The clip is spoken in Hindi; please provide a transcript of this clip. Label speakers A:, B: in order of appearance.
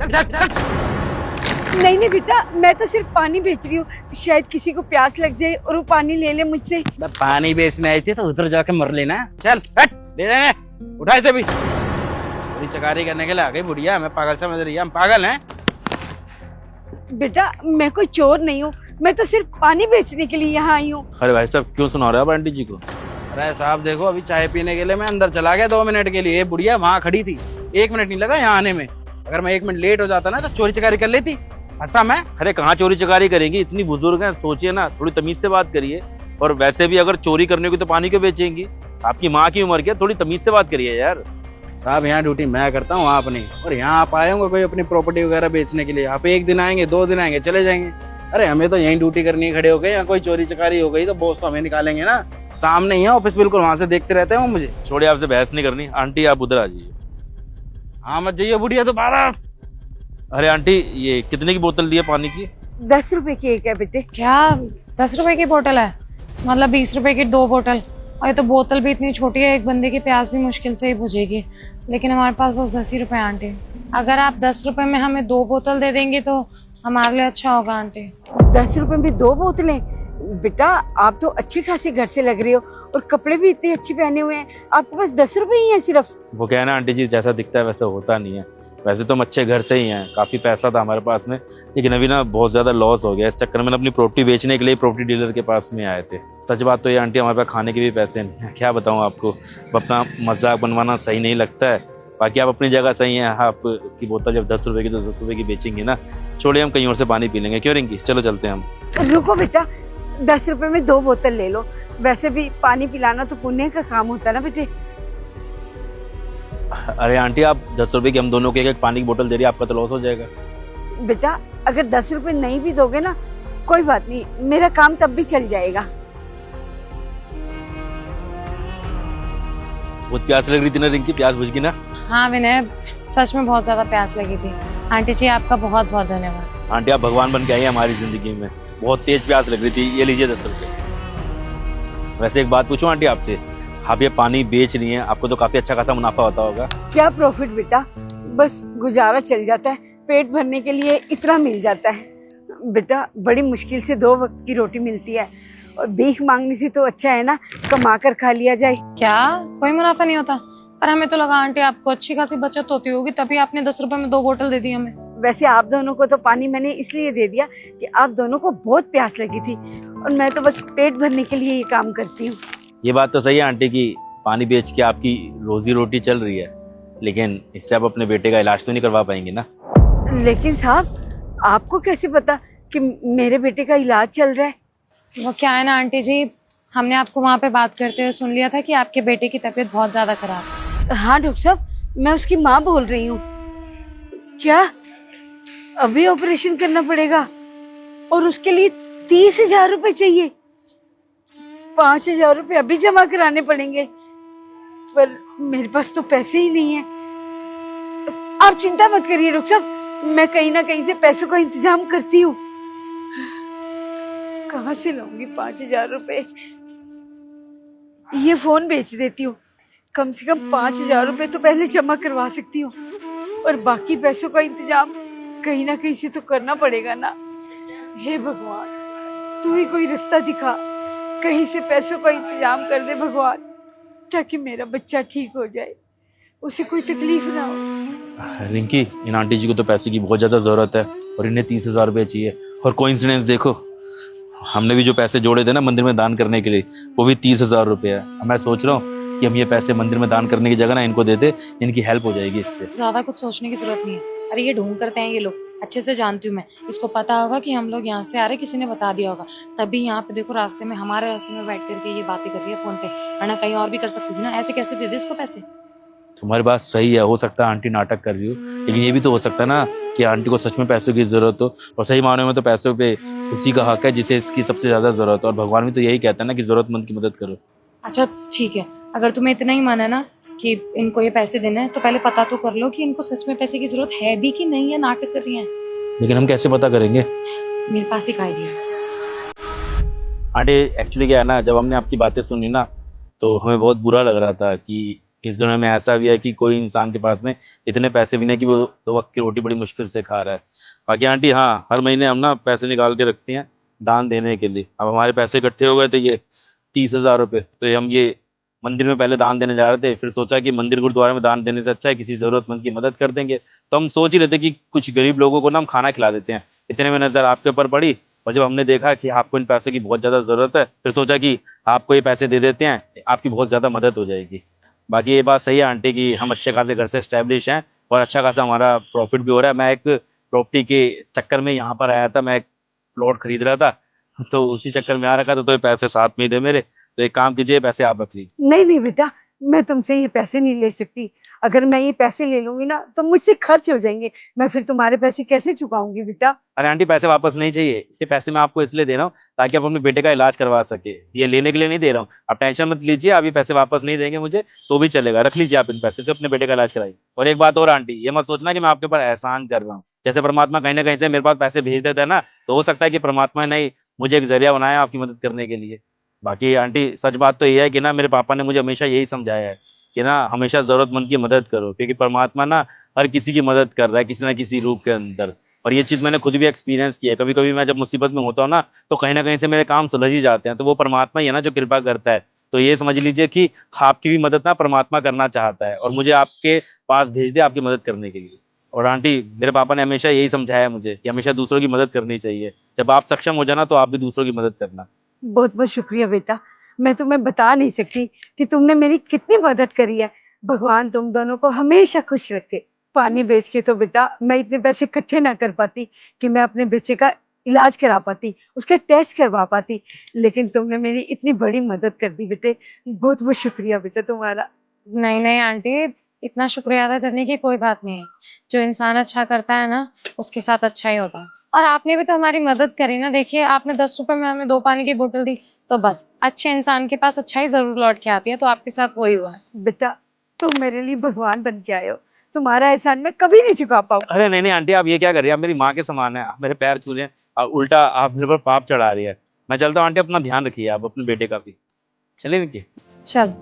A: चल चल चल।
B: नहीं नहीं बेटा, मैं तो सिर्फ पानी बेच रही हूँ, शायद किसी को प्यास लग जाए और वो पानी ले ले मुझसे।
A: पानी बेचने आई थी तो उधर जाके मर लेना। चल हट, ले जाने, उठा इसे भी। चोरी चकारी करने के लिए आ गई बुढ़िया, मैं पागल समझ रही है, हम पागल हैं।
B: बेटा मैं कोई चोर नहीं हूँ, मैं तो सिर्फ पानी बेचने के लिए यहाँ आई हूँ।
C: अरे भाई साहब क्यों सुना रहे हो आप आंटी जी को?
A: अरे साहब देखो, अभी चाय पीने के लिए मैं अंदर चला गया 2 मिनट के लिए, बुढ़िया वहां खड़ी थी, 1 मिनट नहीं लगा यहाँ आने में। अगर मैं 1 मिनट लेट हो जाता ना तो चोरी चकारी कर लेती। हंसा मैं?
C: अरे कहाँ चोरी चकारी करेंगी, इतनी बुजुर्ग हैं, सोचिए ना, थोड़ी तमीज से बात करिए। और वैसे भी अगर चोरी करने की तो पानी क्यों बेचेंगी? आपकी माँ की उम्र क्या, थोड़ी तमीज से बात करिए यार।
A: साहब यहाँ ड्यूटी मैं करता हूँ, आप नहीं। और यहाँ आप आए होंगे कोई अपनी प्रॉपर्टी वगैरह बेचने के लिए, आप 1 दिन आएंगे 2 दिन आएंगे चले जाएंगे। अरे हमें तो यहीं ड्यूटी करनी है, खड़े हो गए। यहाँ कोई चोरी चकारी हो गई तो बॉस तो हमें निकालेंगे ना। सामने ही है ऑफिस, बिल्कुल वहां से देखते रहते हैं वो मुझे।
C: छोड़िए, आपसे बहस नहीं करनी। आंटी आप उधर आ जाइए।
A: हाँ मत जाइए बुढ़िया दोबारा।
C: अरे आंटी, ये कितने की बोतल दी है पानी की?
B: 10 रुपए की एक है बेटे।
D: क्या 10 रुपए की बोतल है? मतलब 20 रुपए की 2 बोतल। और ये तो बोतल भी इतनी छोटी है, एक बंदे की प्यास भी मुश्किल से ही बुझेगी। लेकिन हमारे पास बस 10 ही रुपए हैं आंटी। अगर आप 10 रुपए में हमें 2 बोतल दे देंगे तो हमारे लिए अच्छा होगा आंटी।
B: 10 रुपए में 2 बोतलें? बेटा आप तो अच्छे खासे घर से लग रहे हो और कपड़े भी इतने अच्छे पहने हुए हैं, आपके पास 10 रुपए ही है सिर्फ?
C: वो क्या है ना आंटी जी, जैसा दिखता है वैसा होता नहीं है। वैसे तो हम अच्छे घर से ही हैं, काफी पैसा था हमारे पास में, लेकिन अभी ना बहुत ज्यादा लॉस हो गया। इस चक्कर में अपनी प्रॉपर्टी बेचने के लिए प्रॉपर्टी डीलर के पास में आए थे। सच बात तो ये आंटी, हमारे पास खाने के भी पैसे नहीं है। क्या बताऊं आपको, अपना मजाक बनवाना सही नहीं लगता है। बाकी आप अपनी जगह सही हैं। आप की बोतल जब 10 रुपए की तो 10 रुपए की बेचेंगे ना। छोड़िए, हम कहीं और से पानी पी लेंगे। क्यों रिंकी, चलो चलते हैं हम।
B: रुको बेटा, 10 रुपए में 2 बोतल ले लो। वैसे भी पानी पिलाना तो पुण्य का काम होता है ना बेटे।
C: अरे आंटी, आप 10 रुपए की हम दोनों को एक पानी की बोतल दे रही है, आपका तो लॉस हो जाएगा।
B: बेटा अगर 10 रुपए नहीं भी दोगे ना, कोई बात नहीं, मेरा काम तब भी चल जाएगा।
C: बहुत प्यास लग रही थी ना रिंकी, प्यास बुझ गई ना?
D: हाँ विनय, सच में बहुत ज्यादा प्यास लगी थी। आंटी जी आपका बहुत बहुत धन्यवाद।
C: आंटी आप भगवान बन के आई हैं हमारी जिंदगी में। बहुत तेज प्यास लग रही थी। ये लीजिए 10 रुपए। वैसे एक बात पूछूं आंटी आपसे, आप ये पानी बेच रही हैं, आपको तो काफी अच्छा खासा मुनाफा होता होगा।
B: क्या प्रॉफिट बेटा, बस गुजारा चल जाता है, पेट भरने के लिए इतना मिल जाता है। बेटा बड़ी मुश्किल से 2 वक्त की रोटी मिलती है और भीख मांगने से तो अच्छा है ना कमा कर खा लिया जाए।
D: क्या कोई मुनाफा नहीं होता? पर हमें तो लगा आंटी आपको अच्छी खासी बचत होती होगी, तभी आपने 10 रुपए में 2 बोतल दे दी हमें।
B: वैसे आप दोनों को तो पानी मैंने इसलिए दे दिया कि आप दोनों को बहुत प्यास लगी थी और मैं तो बस पेट भरने के लिए ये काम करती हूँ।
C: ये बात तो सही है आंटी की, पानी बेच के आपकी रोजी रोटी चल रही है, लेकिन इससे आप अपने बेटे का इलाज तो नहीं करवा पाएंगे ना?
B: लेकिन साहब आपको कैसे पता कि मेरे बेटे का इलाज चल रहा है?
D: वो क्या है ना आंटी जी, हमने आपको वहाँ पे बात करते हुए सुन लिया था कि आपके बेटे की तबीयत बहुत ज्यादा खराब है।
B: हाँ डॉक्टर साहब, मैं उसकी माँ बोल रही हूँ। क्या अभी ऑपरेशन करना पड़ेगा और उसके लिए 30,000 रुपए चाहिए? 5,000 रुपए अभी जमा कराने पड़ेंगे, पर मेरे पास तो पैसे ही नहीं है। आप चिंता मत करिए डॉक्टर साहब, मैं कहीं ना कहीं से पैसों का इंतजाम करती हूँ। कहाँ से लाऊंगी 5,000 रुपए? ये फोन बेच देती हूँ, कम से कम 5,000 रुपए तो पहले जमा करवा सकती हूँ और बाकी पैसों का इंतजाम कहीं ना कहीं से तो करना पड़ेगा ना। हे भगवान, तू ही कोई रास्ता दिखा, कहीं से पैसों का इंतजाम कर दे भगवान, ताकि मेरा बच्चा ठीक हो जाए, उसे कोई तकलीफ ना हो।
C: रिंकी, इन आंटी जी को तो पैसे की बहुत ज्यादा जरूरत है और इन्हें 30,000 रुपए चाहिए। और कोइंसिडेंस देखो, हमने भी जो पैसे जोड़े थे ना मंदिर में दान करने के लिए, वो भी 30,000 रुपए है। मैं सोच रहा हूँ कि हम ये पैसे मंदिर में दान करने की जगह ना इनको देते, इनकी हेल्प हो जाएगी इससे।
D: ज्यादा कुछ सोचने की जरूरत नहीं है। अरे ये ढोंग करते हैं ये लोग, अच्छे से जानती हूँ मैं। इसको पता होगा कि हम लोग यहाँ से आ रहे, किसी ने बता दिया होगा, तभी यहाँ पे देखो रास्ते में, हमारे रास्ते में बैठ करके ये बातें कर रही है फोन पे, वरना कहीं और भी कर सकती थी ना। ऐसे कैसे दे दे इसको पैसे?
C: तुम्हारी बात सही है, हो सकता है आंटी नाटक कर रही हो, लेकिन ये भी तो हो सकता है ना कि आंटी को सच में पैसों की जरूरत हो। और सही मायने में तो पैसों पे उसी का हक है जिसे इसकी सबसे ज्यादा जरूरत है, और भगवान भी तो यही कहता है ना कि जरूरतमंद की मदद करो।
D: अच्छा ठीक है, अगर तुम्हें इतना ही माना ना कि इनको ये पैसे देने हैं, तो पहले पता तो कर लो कि इनको सच में पैसे की जरूरत है भी कि नहीं, है नाटक कर रही है।
C: लेकिन हम कैसे पता करेंगे?
D: मेरे पास एक आइडिया है।
C: आंटी एक्चुअली क्या है ना, जब हमने आपकी बातें सुनी ना तो हमें बहुत बुरा लग रहा था कि इस दुनिया में ऐसा भी है कि कोई इंसान के पास में इतने पैसे भी नहीं कि वो 2 वक्त की रोटी बड़ी मुश्किल से खा रहा है। बाकी आंटी हाँ, हर महीने हम ना पैसे निकाल के रखते हैं दान देने के लिए। अब हमारे पैसे इकट्ठे हो गए थे ये 30,000 रुपये, तो ये हम ये मंदिर में पहले दान देने जा रहे थे, फिर सोचा कि मंदिर गुरुद्वारे में दान देने से अच्छा है किसी जरूरतमंद की मदद कर देंगे। तो हम सोच ही रहे थे कि कुछ गरीब लोगों को ना हम खाना खिला देते हैं। इतने में नजर आपके ऊपर पड़ी, और जब हमने देखा कि आपको इन पैसे की बहुत ज़्यादा ज़रूरत है, फिर सोचा कि आपको ये पैसे दे देते हैं, आपकी बहुत ज़्यादा मदद हो जाएगी। बाकी ये बात सही है आंटी कि हम अच्छे खासे घर से एस्टेब्लिश हैं और अच्छा खासा हमारा प्रॉफिट भी हो रहा है। मैं एक प्रॉपर्टी के चक्कर में यहाँ पर आया था, मैं एक प्लॉट खरीद रहा था, तो उसी चक्कर में आ रखा था, तो ये पैसे साथ में ही थे मेरे। तो एक काम कीजिए, पैसे आप रख लीजिए।
B: नहीं नहीं बेटा, मैं तुमसे ये पैसे नहीं ले सकती। अगर मैं ये पैसे ले लूंगी ना तो मुझसे खर्च हो जाएंगे, मैं फिर तुम्हारे पैसे कैसे चुकाऊंगी बेटा।
C: अरे आंटी पैसे वापस नहीं चाहिए, ये पैसे मैं आपको इसलिए दे रहा हूँ ताकि आप अपने बेटे का इलाज करवा सके, ये लेने के लिए नहीं दे रहा हूँ। आप टेंशन मत लीजिए, आप ये पैसे वापस नहीं देंगे मुझे तो भी चलेगा, रख लीजिए आप इन पैसे से अपने बेटे का इलाज कराइए। और एक बात और आंटी, ये मत सोचना कि मैं आपके ऊपर एहसान कर रहा हूँ। जैसे परमात्मा कहीं ना कहीं से मेरे पास पैसे भेज देता है ना, तो हो सकता है कि परमात्मा ने मुझे एक जरिया बनाया आपकी मदद करने के लिए। बाकी आंटी सच बात तो ये है कि ना मेरे पापा ने मुझे हमेशा यही समझाया है कि ना हमेशा जरूरतमंद की मदद करो, क्योंकि परमात्मा ना हर किसी की मदद कर रहा है किसी ना किसी रूप के अंदर। और ये चीज़ मैंने खुद भी एक्सपीरियंस किया है। कभी कभी मैं जब मुसीबत में होता हूँ ना, तो कहीं ना कहीं से मेरे काम सुलझ ही जाते हैं, तो वो परमात्मा ही है ना जो कृपा करता है। तो ये समझ लीजिए कि आपकी भी मदद ना परमात्मा करना चाहता है और मुझे आपके पास भेज दे आपकी मदद करने के लिए। और आंटी मेरे पापा ने हमेशा यही समझाया है मुझे कि हमेशा दूसरों की मदद करनी चाहिए। जब आप सक्षम हो जाना तो आप भी दूसरों की मदद करना।
B: बहुत बहुत शुक्रिया बेटा, मैं तुम्हें बता नहीं सकती कि तुमने मेरी कितनी मदद करी है। भगवान तुम दोनों को हमेशा खुश रखे। पानी बेच के तो बेटा मैं इतने पैसे इकट्ठे ना कर पाती कि मैं अपने बच्चे का इलाज करा पाती, उसके टेस्ट करवा पाती, लेकिन तुमने मेरी इतनी बड़ी मदद कर दी बेटे। बहुत बहुत शुक्रिया बेटा तुम्हारा।
D: नहीं नहीं आंटी, इतना शुक्रिया अदा करने की कोई बात नहीं है। जो इंसान अच्छा करता है ना, उसके साथ अच्छा ही होता है। और आपने भी तो हमारी मदद करी ना। देखिए, आपने 10 रुपए में हमें 2 पानी की बोतल दी, तो बस अच्छे इंसान के पास अच्छाई जरूर लौट के आती है। तो आपके साथ वही हुआ है।
B: बेटा तुम मेरे लिए भगवान बन के आए हो, तुम्हारा एहसान मैं कभी नहीं चुका पाऊँ।
C: अरे नहीं नहीं आंटी, आप ये क्या कर रही है? आप मेरी माँ के समान है, आप मेरे पैर छू रहे हैं और उल्टा आप मेरे पर पाप चढ़ा रही है। मैं चलता हूँ आंटी, अपना ध्यान रखिए आप अपने बेटे का भी। चलिए निकी।
D: चल।